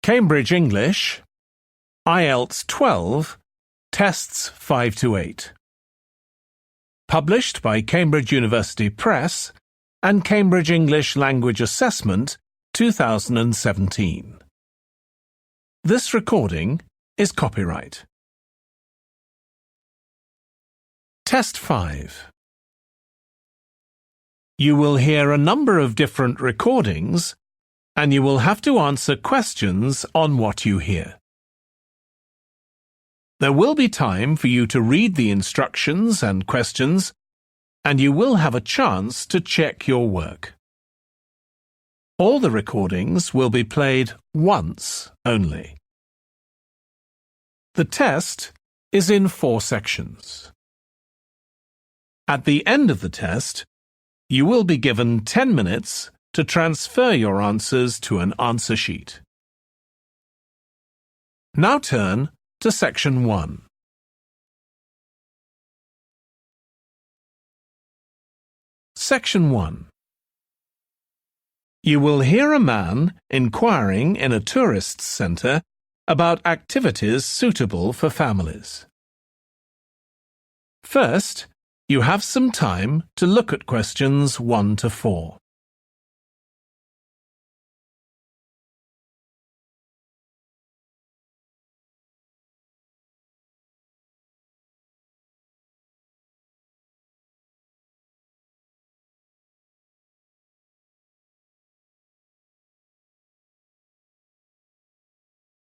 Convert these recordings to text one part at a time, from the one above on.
Cambridge English, IELTS 12, Tests 5 to 8. Published by Cambridge University Press and Cambridge English Language Assessment 2017. This recording is copyright. Test 5. You will hear a number of different recordings and you will have to answer questions on what you hear. There will be time for you to read the instructions and questions, and you will have a chance to check your work. All the recordings will be played once only. The test is in 4 sections. At the end of the test, you will be given 10 minutes to transfer your answers to an answer sheet. Now turn to Section 1. Section 1. You will hear a man inquiring in a tourist centre about activities suitable for families. First, you have some time to look at questions 1 to 4.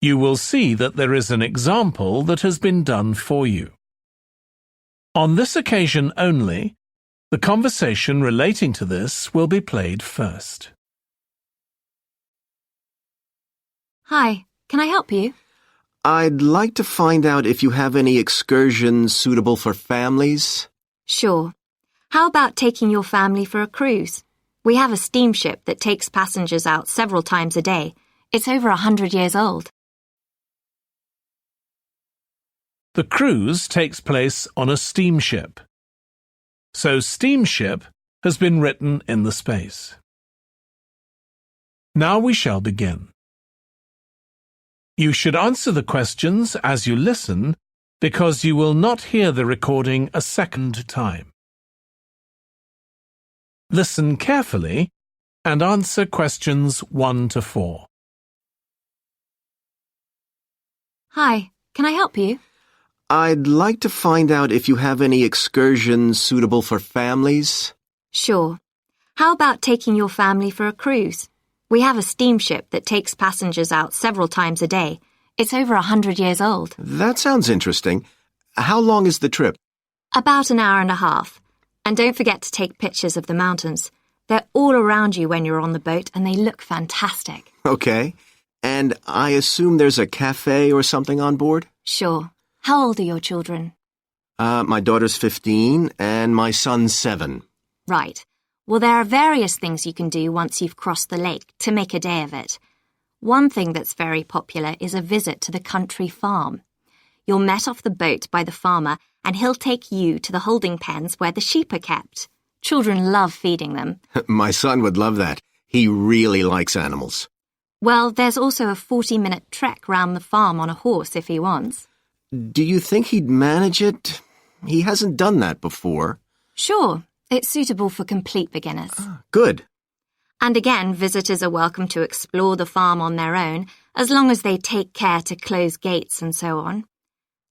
You will see that there is an example that has been done for you. On this occasion only, the conversation relating to this will be played first. Hi, can I help you? I'd like to find out if you have any excursions suitable for families. Sure. How about taking your family for a cruise? We have a steamship that takes passengers out several times a day. It's over 100 years old. The cruise takes place on a steamship. So steamship has been written in the space. Now we shall begin. You should answer the questions as you listen because you will not hear the recording a second time. Listen carefully and answer questions 1 to 4. Hi, can I help you? I'd like to find out if you have any excursions suitable for families. Sure. How about taking your family for a cruise? We have a steamship that takes passengers out several times a day. It's over 100 years old. That sounds interesting. How long is the trip? About an hour and a half. And don't forget to take pictures of the mountains. They're all around you when you're on the boat and they look fantastic. Okay. And I assume there's a cafe or something on board? Sure. How old are your children? My daughter's 15 and my son's 7. Right. Well, there are various things you can do once you've crossed the lake to make a day of it. One thing that's very popular is a visit to the country farm. You're met off the boat by the farmer and he'll take you to the holding pens where the sheep are kept. Children love feeding them. My son would love that. He really likes animals. Well, there's also a 40-minute trek round the farm on a horse if he wants. Do you think he'd manage it? He hasn't done that before. Sure. It's suitable for complete beginners. Good. And again, visitors are welcome to explore the farm on their own, as long as they take care to close gates and so on.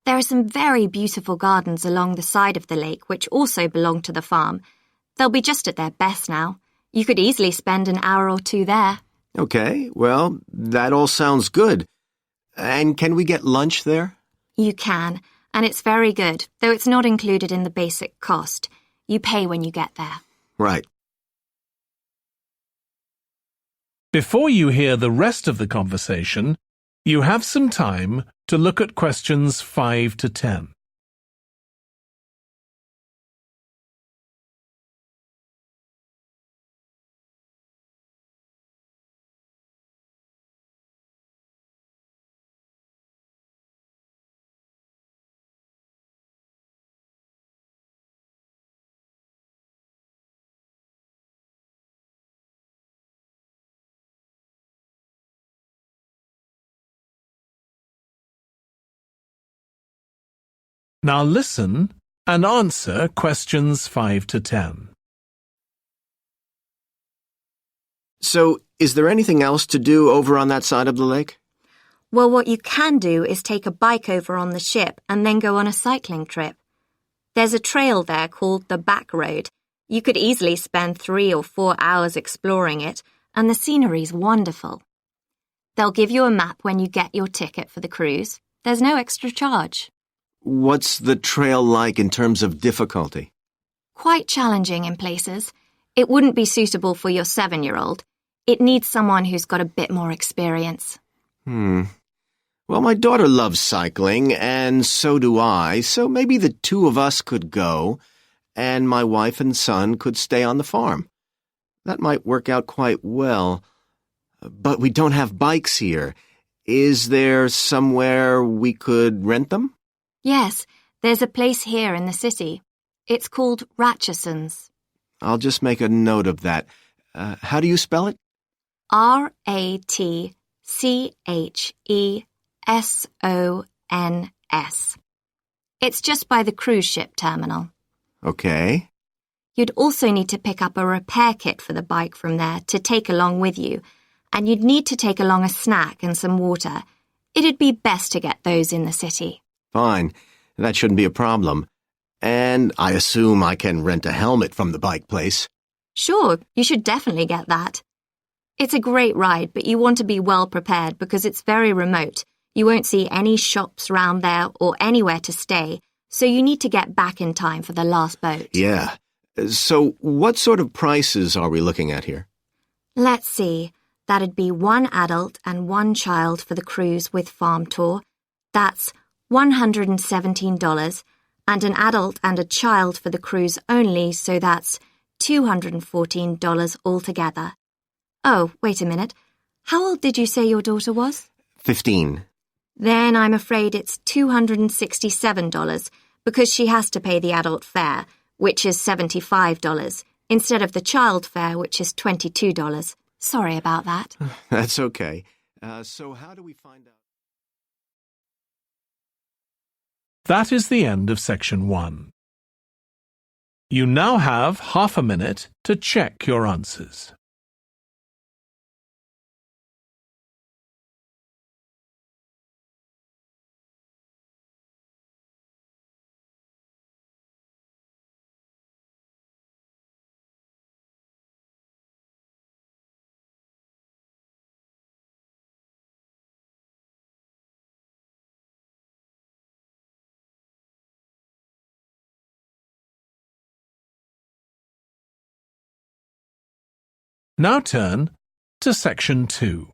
There are some very beautiful gardens along the side of the lake which also belong to the farm. They'll be just at their best now. You could easily spend an hour or 2 there. Okay, well, that all sounds good. And can we get lunch there? You can, and it's very good, though it's not included in the basic cost. You pay when you get there. Right. Before you hear the rest of the conversation, you have some time to look at questions 5 to 10. Now listen and answer questions 5 to 10. So, is there anything else to do over on that side of the lake? Well, what you can do is take a bike over on the ship and then go on a cycling trip. There's a trail there called the Back Road. You could easily spend 3 or 4 hours exploring it, and the scenery's wonderful. They'll give you a map when you get your ticket for the cruise. There's no extra charge. What's the trail like in terms of difficulty? Quite challenging in places. It wouldn't be suitable for your 7-year-old. It needs someone who's got a bit more experience. Well, my daughter loves cycling, and so do I, so maybe the two of us could go, and my wife and son could stay on the farm. That might work out quite well. But we don't have bikes here. Is there somewhere we could rent them? Yes, there's a place here in the city. It's called Ratcheson's. I'll just make a note of that. How do you spell it? Ratchesons. It's just by the cruise ship terminal. Okay. You'd also need to pick up a repair kit for the bike from there to take along with you, and you'd need to take along a snack and some water. It'd be best to get those in the city. Fine. That shouldn't be a problem. And I assume I can rent a helmet from the bike place. Sure, you should definitely get that. It's a great ride, but you want to be well prepared because it's very remote. You won't see any shops round there or anywhere to stay, so you need to get back in time for the last boat. Yeah. So what sort of prices are we looking at here? Let's see. That'd be 1 adult and 1 child for the cruise with farm tour. That's $117, and an adult and a child for the cruise only, so that's $214 altogether. Oh, wait a minute. How old did you say your daughter was? 15. Then I'm afraid it's $267 because she has to pay the adult fare, which is $75, instead of the child fare, which is $22. Sorry about that. That's okay. So how do we find out? That is the end of section 1. You now have half a minute to check your answers. Now turn to section 2.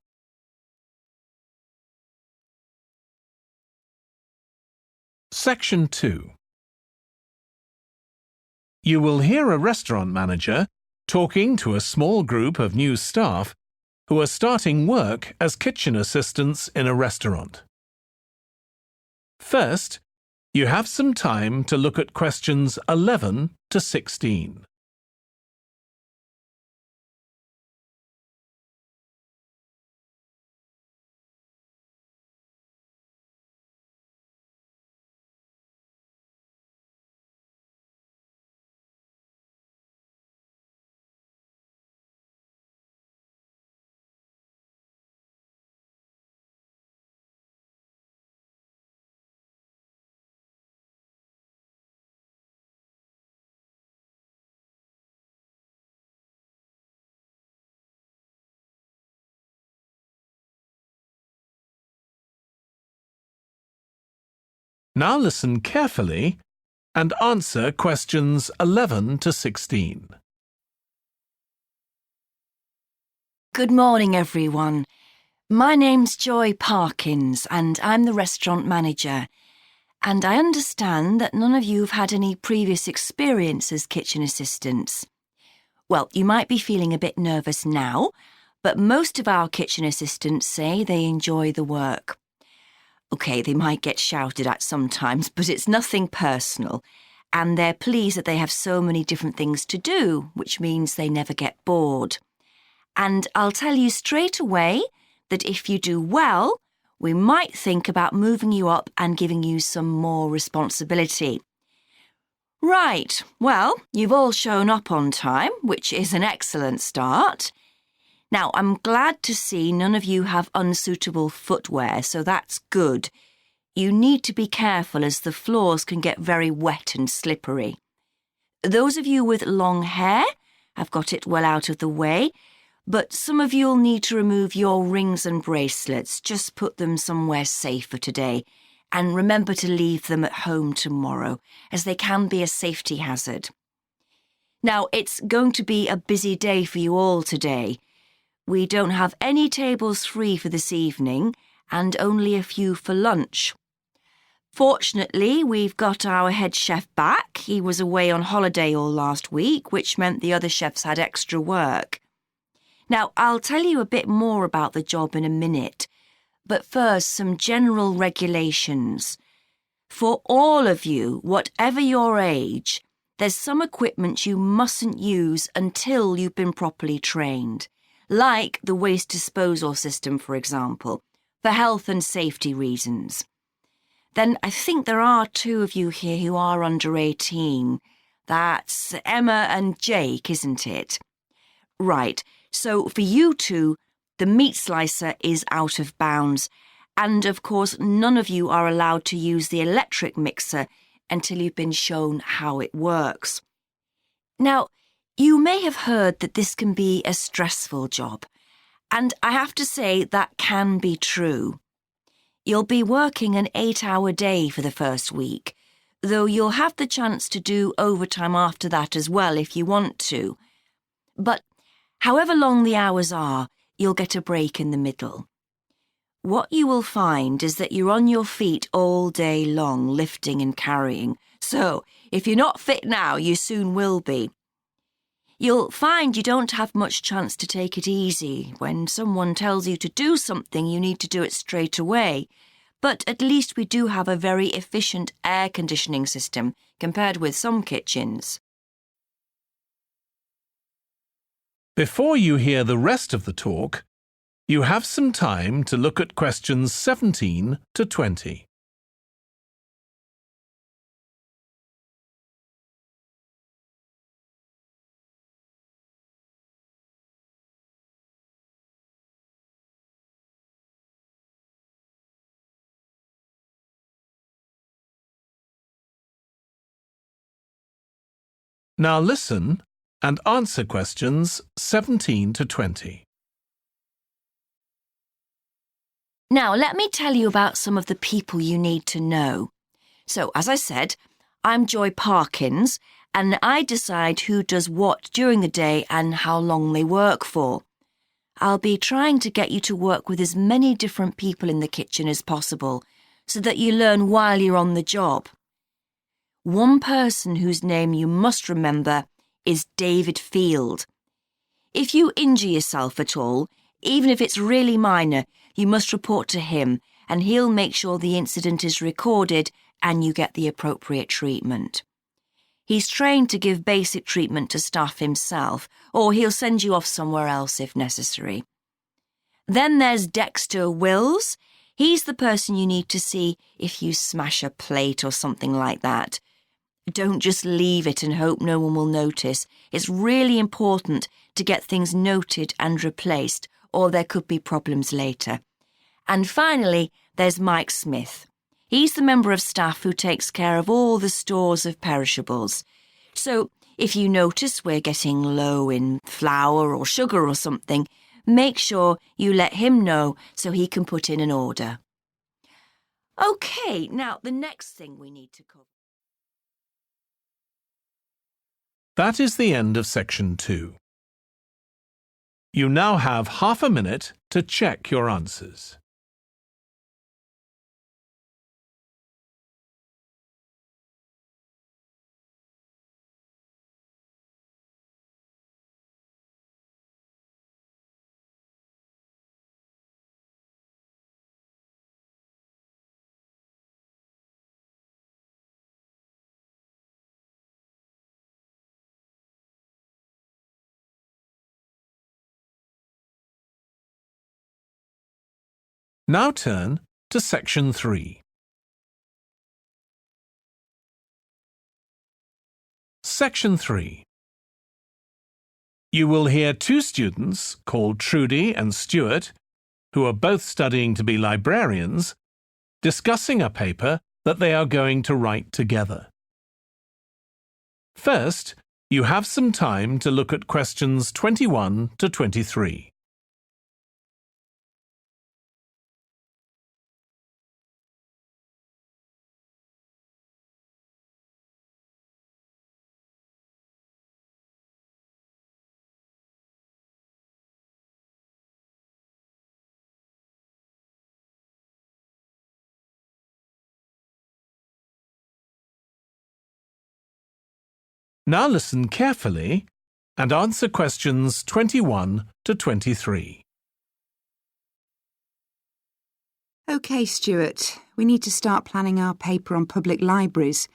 Section 2. You will hear a restaurant manager talking to a small group of new staff who are starting work as kitchen assistants in a restaurant. First, you have some time to look at questions 11 to 16. Now listen carefully and answer questions 11 to 16. Good morning, everyone. My name's Joy Parkins, and I'm the restaurant manager. And I understand that none of you have had any previous experience as kitchen assistants. Well, you might be feeling a bit nervous now, but most of our kitchen assistants say they enjoy the work. OK, they might get shouted at sometimes, but it's nothing personal. And they're pleased that they have so many different things to do, which means they never get bored. And I'll tell you straight away that if you do well, we might think about moving you up and giving you some more responsibility. Right, well, you've all shown up on time, which is an excellent start. Now, I'm glad to see none of you have unsuitable footwear, so that's good. You need to be careful as the floors can get very wet and slippery. Those of you with long hair have got it well out of the way, but some of you'll need to remove your rings and bracelets. Just put them somewhere safer today, and remember to leave them at home tomorrow, as they can be a safety hazard. Now, it's going to be a busy day for you all today. We don't have any tables free for this evening, and only a few for lunch. Fortunately, we've got our head chef back. He was away on holiday all last week, which meant the other chefs had extra work. Now, I'll tell you a bit more about the job in a minute, but first, some general regulations. For all of you, whatever your age, there's some equipment you mustn't use until you've been properly trained, like the waste disposal system, for example, for health and safety reasons. Then I think there are 2 of you here who are under 18. That's Emma and Jake, isn't it? Right, so for you 2, the meat slicer is out of bounds, and of course none of you are allowed to use the electric mixer until you've been shown how it works. Now, you may have heard that this can be a stressful job, and I have to say that can be true. You'll be working an 8-hour day for the first week, though you'll have the chance to do overtime after that as well if you want to. But however long the hours are, you'll get a break in the middle. What you will find is that you're on your feet all day long, lifting and carrying. So, if you're not fit now, you soon will be. You'll find you don't have much chance to take it easy. When someone tells you to do something, you need to do it straight away. But at least we do have a very efficient air conditioning system compared with some kitchens. Before you hear the rest of the talk, you have some time to look at questions 17 to 20. Now listen and answer questions 17 to 20. Now, let me tell you about some of the people you need to know. So, as I said, I'm Joy Parkins, and I decide who does what during the day and how long they work for. I'll be trying to get you to work with as many different people in the kitchen as possible, so that you learn while you're on the job. One person whose name you must remember is David Field. If you injure yourself at all, even if it's really minor, you must report to him, and he'll make sure the incident is recorded and you get the appropriate treatment. He's trained to give basic treatment to staff himself, or he'll send you off somewhere else if necessary. Then there's Dexter Wills. He's the person you need to see if you smash a plate or something like that. Don't just leave it and hope no one will notice. It's really important to get things noted and replaced, or there could be problems later. And finally, there's Mike Smith. He's the member of staff who takes care of all the stores of perishables. So, if you notice we're getting low in flour or sugar or something, make sure you let him know so he can put in an order. OK, now the next thing we need to cover. That is the end of section 2. You now have half a minute to check your answers. Now turn to Section 3. Section 3. You will hear two students called Trudy and Stuart, who are both studying to be librarians, discussing a paper that they are going to write together. First, you have some time to look at questions 21 to 23. Now listen carefully and answer questions 21 to 23. OK, Stuart, we need to start planning our paper on public libraries.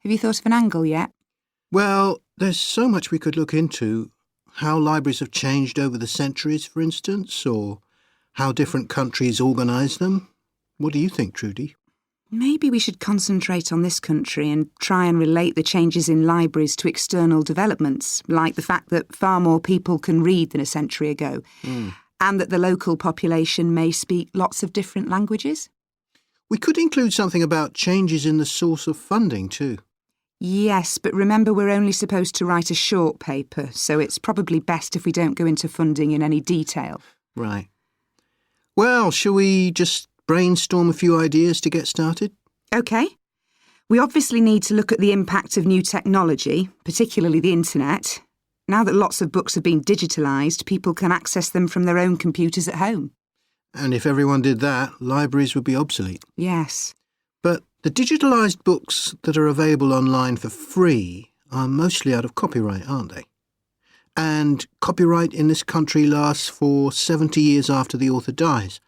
Have you thought of an angle yet? Well, there's so much we could look into. How libraries have changed over the centuries, for instance, or how different countries organise them. What do you think, Trudy? Maybe we should concentrate on this country and try and relate the changes in libraries to external developments, like the fact that far more people can read than a century ago, and that the local population may speak lots of different languages. We could include something about changes in the source of funding too. Yes, but remember we're only supposed to write a short paper, so it's probably best if we don't go into funding in any detail. Right. Well, shall we just brainstorm a few ideas to get started? OK. We obviously need to look at the impact of new technology, particularly the internet. Now that lots of books have been digitalised, people can access them from their own computers at home. And if everyone did that, libraries would be obsolete. Yes. But the digitalised books that are available online for free are mostly out of copyright, aren't they? And copyright in this country lasts for 70 years after the author dies.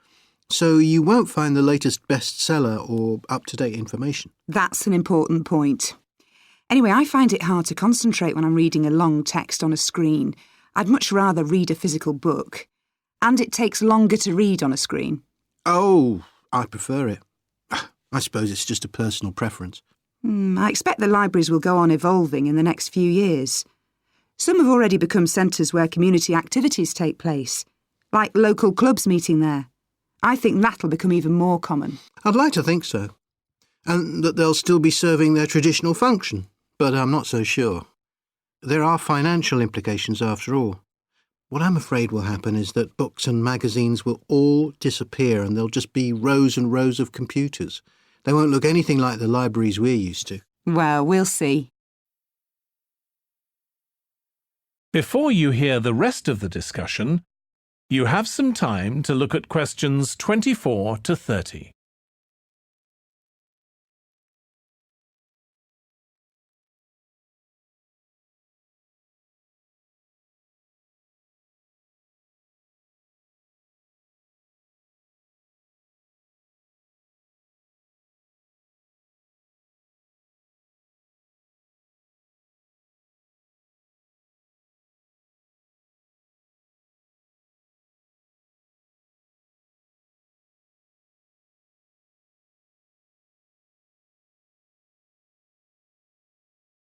So you won't find the latest bestseller or up-to-date information. That's an important point. Anyway, I find it hard to concentrate when I'm reading a long text on a screen. I'd much rather read a physical book. And it takes longer to read on a screen. Oh, I prefer it. I suppose it's just a personal preference. I expect the libraries will go on evolving in the next few years. Some have already become centres where community activities take place, like local clubs meeting there. I think that'll become even more common. I'd like to think so. And that they'll still be serving their traditional function, but I'm not so sure. There are financial implications after all. What I'm afraid will happen is that books and magazines will all disappear and there'll just be rows and rows of computers. They won't look anything like the libraries we're used to. Well, we'll see. Before you hear the rest of the discussion, you have some time to look at questions 24 to 30.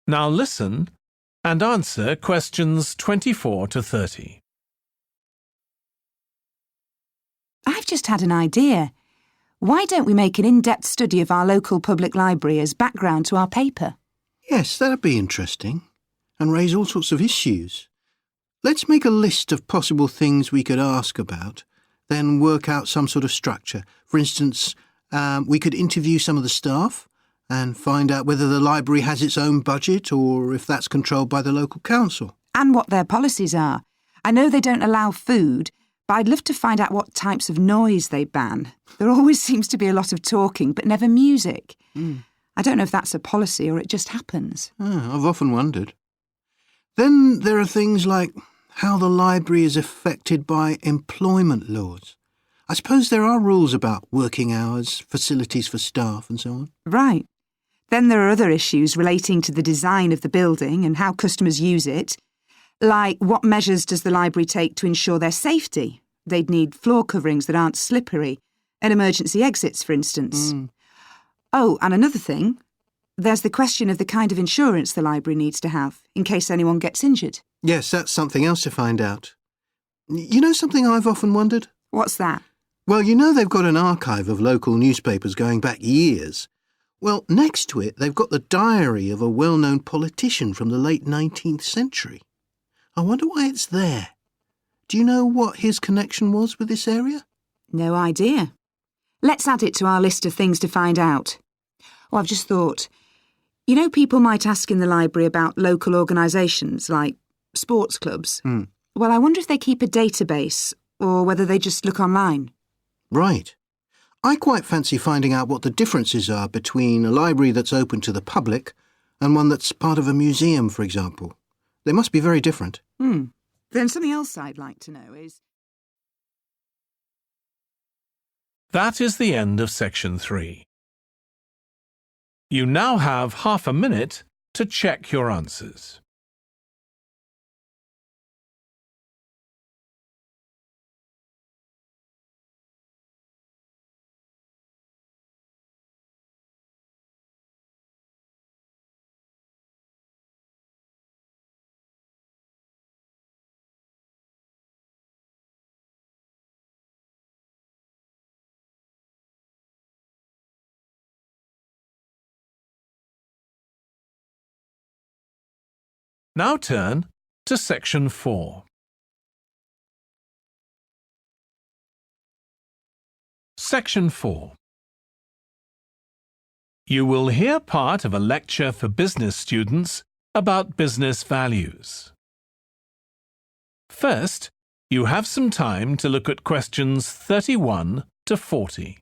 Now listen and answer questions 24 to 30. I've just had an idea. Why don't we make an in-depth study of our local public library as background to our paper? Yes, that'd be interesting. And raise all sorts of issues. Let's make a list of possible things we could ask about, then work out some sort of structure. For instance, we could interview some of the staff and find out whether the library has its own budget or if that's controlled by the local council. And what their policies are. I know they don't allow food, but I'd love to find out what types of noise they ban. There always seems to be a lot of talking, but never music. I don't know if that's a policy or it just happens. I've often wondered. Then there are things like how the library is affected by employment laws. I suppose there are rules about working hours, facilities for staff and so on. Right. Then there are other issues relating to the design of the building and how customers use it. Like, what measures does the library take to ensure their safety? They'd need floor coverings that aren't slippery, At emergency exits, for instance. Oh, and another thing, there's the question of the kind of insurance the library needs to have in case anyone gets injured. Yes, that's something else to find out. You know something I've often wondered? What's that? Well, you know they've got an archive of local newspapers going back years. Well, next to it, they've got the diary of a well-known politician from the late 19th century. I wonder why it's there. Do you know what his connection was with this area? No idea. Let's add it to our list of things to find out. Oh, I've just thought, you know, people might ask in the library about local organisations like sports clubs. Well, I wonder if they keep a database or whether they just look online. Right. I quite fancy finding out what the differences are between a library that's open to the public and one that's part of a museum, for example. They must be very different. Then something else I'd like to know is... That is the end of section 3. You now have half a minute to check your answers. Now turn to section 4. Section 4. You will hear part of a lecture for business students about business values. First, you have some time to look at questions 31 to 40.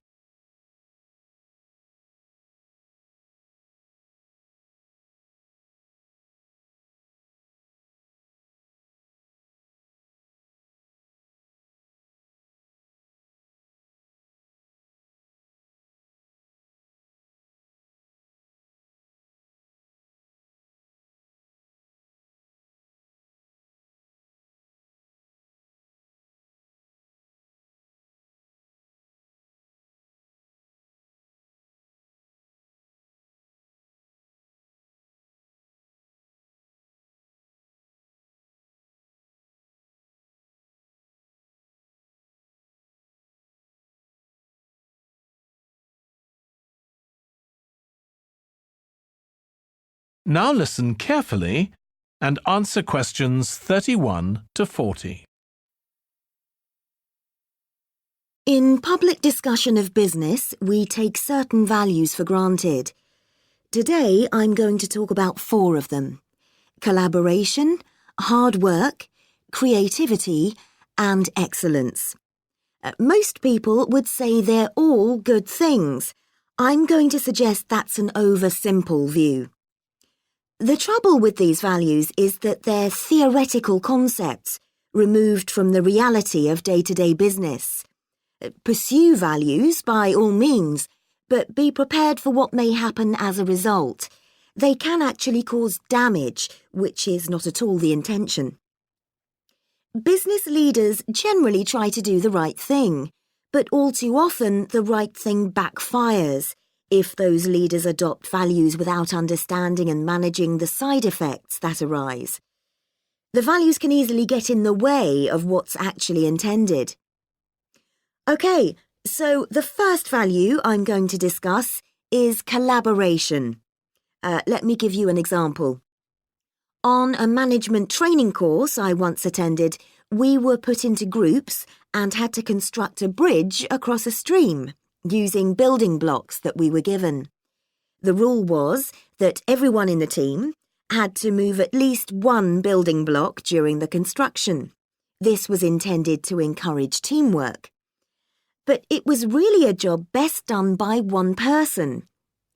Now listen carefully and answer questions 31 to 40. In public discussion of business, we take certain values for granted. Today, I'm going to talk about 4 of them: collaboration, hard work, creativity, and excellence. Most people would say they're all good things. I'm going to suggest that's an oversimple view. The trouble with these values is that they're theoretical concepts, removed from the reality of day-to-day business. Pursue values by all means, but be prepared for what may happen as a result. They can actually cause damage, which is not at all the intention. Business leaders generally try to do the right thing, but all too often the right thing backfires if those leaders adopt values without understanding and managing the side effects that arise. The values can easily get in the way of what's actually intended. OK, so the first value I'm going to discuss is collaboration. Let me give you an example. On a management training course I once attended, we were put into groups and had to construct a bridge across a stream, using building blocks that we were given. The rule was that everyone in the team had to move at least one building block during the construction. This was intended to encourage teamwork. But it was really a job best done by one person.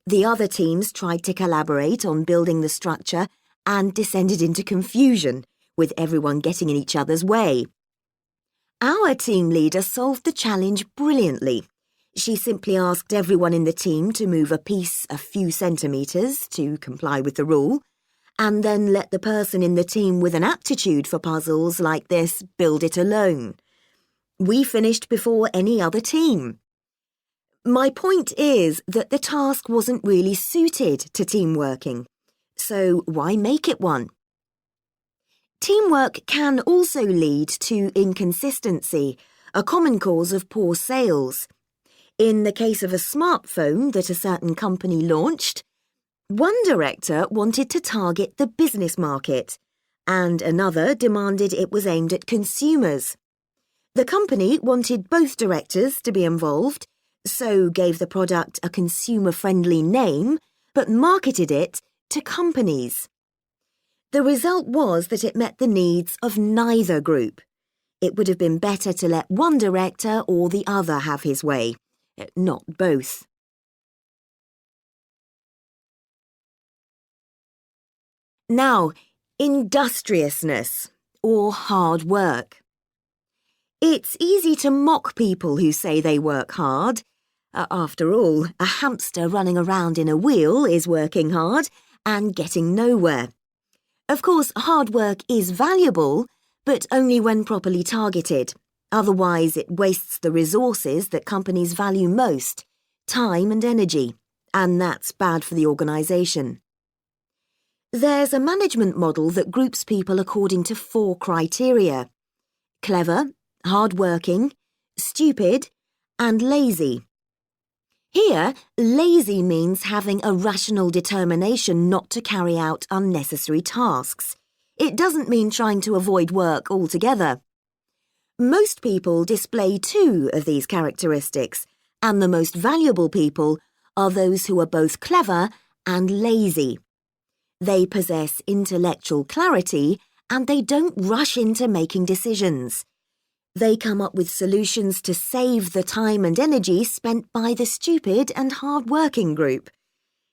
The other teams tried to collaborate on building the structure and descended into confusion, with everyone getting in each other's way. Our team leader solved the challenge brilliantly. She simply asked everyone in the team to move a piece a few centimetres to comply with the rule, and then let the person in the team with an aptitude for puzzles like this build it alone. We finished before any other team. My point is that the task wasn't really suited to team working, so why make it one? Teamwork can also lead to inconsistency, a common cause of poor sales. In the case of a smartphone that a certain company launched, one director wanted to target the business market, and another demanded it was aimed at consumers. The company wanted both directors to be involved, so gave the product a consumer-friendly name, but marketed it to companies. The result was that it met the needs of neither group. It would have been better to let one director or the other have his way, not both. Now, industriousness, or hard work. It's easy to mock people who say they work hard. After all, a hamster running around in a wheel is working hard and getting nowhere. Of course, hard work is valuable, but only when properly targeted. Otherwise, it wastes the resources that companies value most, time and energy, and that's bad for the organisation. There's a management model that groups people according to 4 criteria: clever, hard-working, stupid, and lazy. Here, lazy means having a rational determination not to carry out unnecessary tasks. It doesn't mean trying to avoid work altogether. Most people display 2 of these characteristics, and the most valuable people are those who are both clever and lazy. They possess intellectual clarity and they don't rush into making decisions. They come up with solutions to save the time and energy spent by the stupid and hard-working group.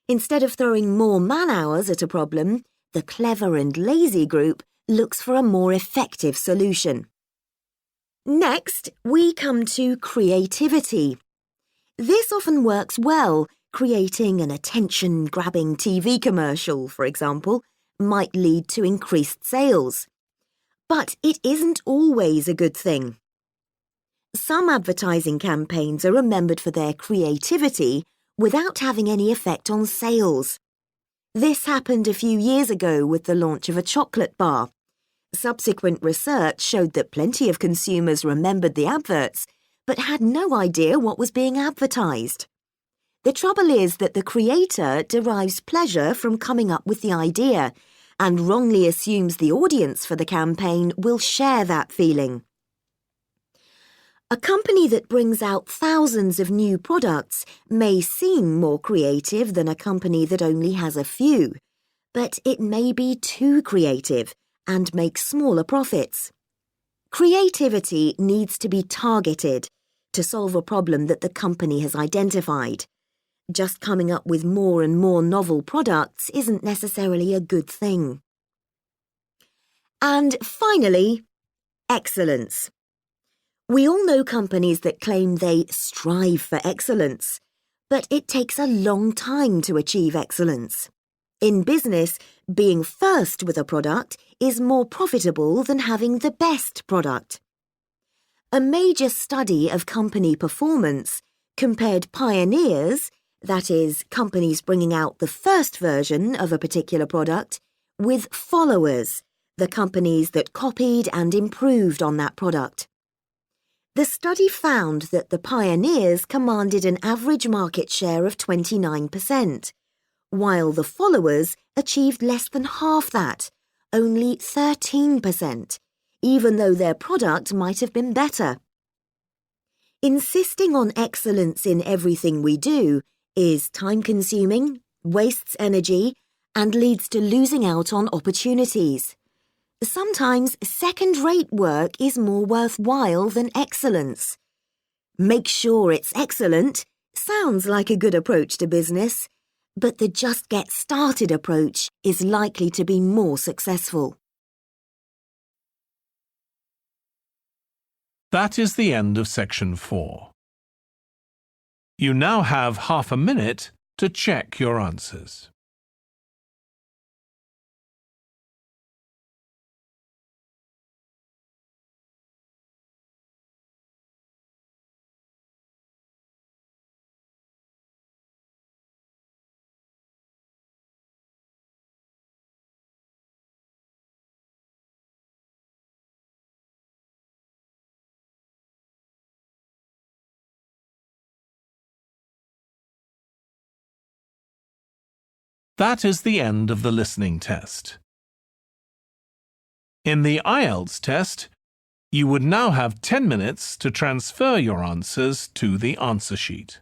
Instead of throwing more man-hours at a problem, the clever and lazy group looks for a more effective solution. Next, we come to creativity. This often works well. Creating an attention-grabbing TV commercial, for example, might lead to increased sales. But it isn't always a good thing. Some advertising campaigns are remembered for their creativity without having any effect on sales. This happened a few years ago with the launch of a chocolate bar. Subsequent research showed that plenty of consumers remembered the adverts, but had no idea what was being advertised. The trouble is that the creator derives pleasure from coming up with the idea and wrongly assumes the audience for the campaign will share that feeling. A company that brings out thousands of new products may seem more creative than a company that only has a few, but it may be too creative and make smaller profits. Creativity needs to be targeted to solve a problem that the company has identified. Just coming up with more and more novel products isn't necessarily a good thing. And finally, excellence. We all know companies that claim they strive for excellence, but it takes a long time to achieve excellence. In business, being first with a product is more profitable than having the best product. A major study of company performance compared pioneers, that is, companies bringing out the first version of a particular product, with followers, the companies that copied and improved on that product. The study found that the pioneers commanded an average market share of 29%, while the followers achieved less than half that, only 13%, even though their product might have been better. Insisting on excellence in everything we do is time-consuming, wastes energy, and leads to losing out on opportunities. Sometimes second-rate work is more worthwhile than excellence. Make sure it's excellent sounds like a good approach to business, but the just get started approach is likely to be more successful. That is the end of section 4. You now have half a minute to check your answers. That is the end of the listening test. In the IELTS test, you would now have 10 minutes to transfer your answers to the answer sheet.